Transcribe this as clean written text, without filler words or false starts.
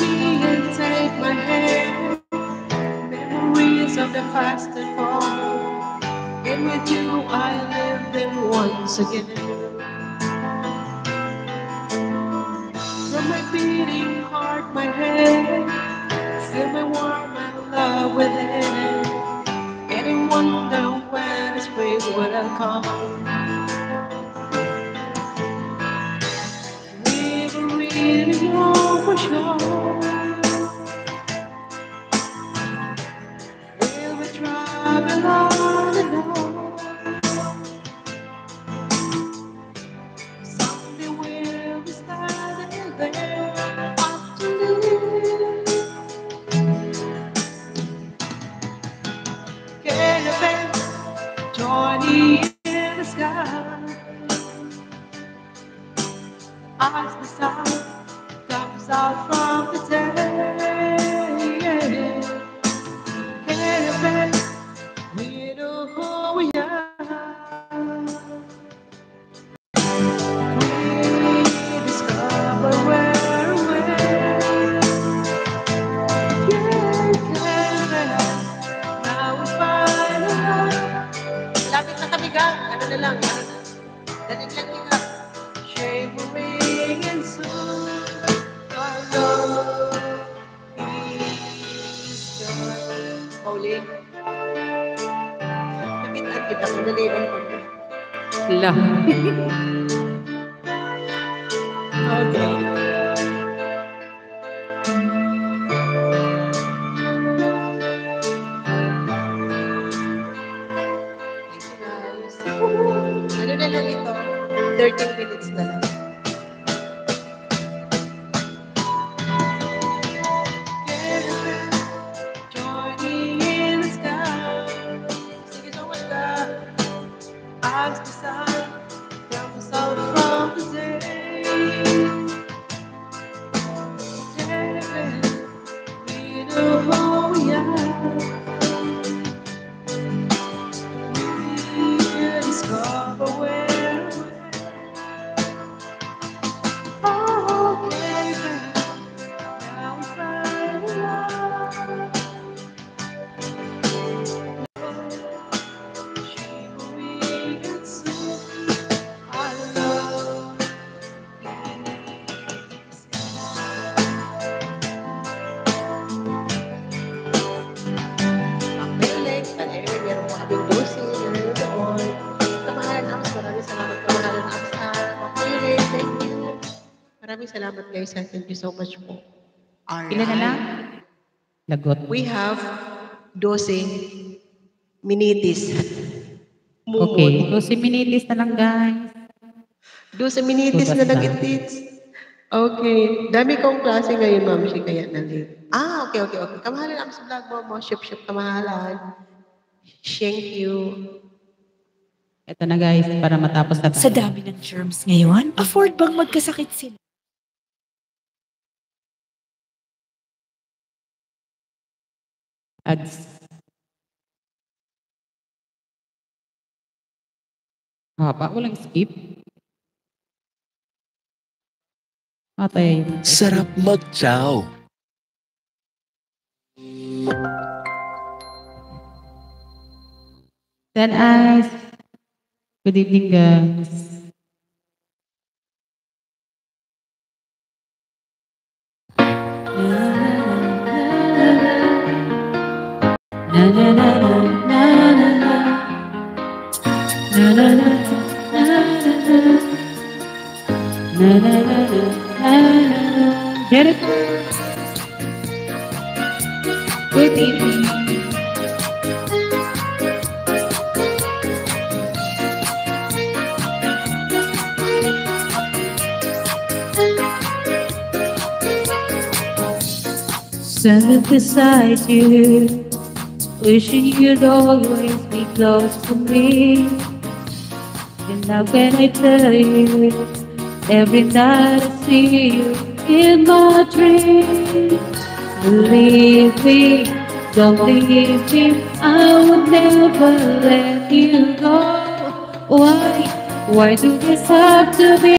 me and take my hand. Memories of the past and fall. And with you I live them once again. From my beating heart, my head, feel my warm and love within. And I wonder when spring will come. We don't really know for sure. Will we travel on and on? Someday we'll be standing there up to live. Caravan, Johnny in the sky. As the sun comes out from the day. Caravan, we know who we are. We discover where we are. Yeah, caravan, now we find out. Lapit na kami gang, ano na lang, danig lang kita. Shivering and soon our love is done. Pauline, nakitaan kita kung nalilang ko. Lang. Okay. Ano na lang ito? 13 minutes na lang. Joining in the sky. Sing it over the as the sun comes out from the day. We know who we are. We discover where we are. Oh, baby, now we find love. Shivering and soon our love is ang feeling, kanina meron mga bindusin, meron doon. Kamahalan Ams, maraming salamat kamahalan Ams. Makulit, thank you. Maraming salamat guys, thank you so much po. Pila na lang? Lagot. We have 12 minitis. Okay. 12 minutes na lang, guys. 12 minitis na nag-itits. Okay. Dami kong klase ngayon, ma'am. Siya kaya nalit. Okay. Kamahalan Ams vlog mo. Ship, kamahalan. Thank you. Ito na, guys, para matapos na tayo. Sa dami ng germs ngayon, afford bang magkasakit sila? Ads. Haba, walang skip. Atay. Sarap mag-chow. Then eyes. Good evening, guys. Get it? Good evening. Standing beside you, wishing you'd always be close to me. And how can I tell you, every night I see you in my dreams. Believe me, don't leave me, I would never let you go. Why do this have to be?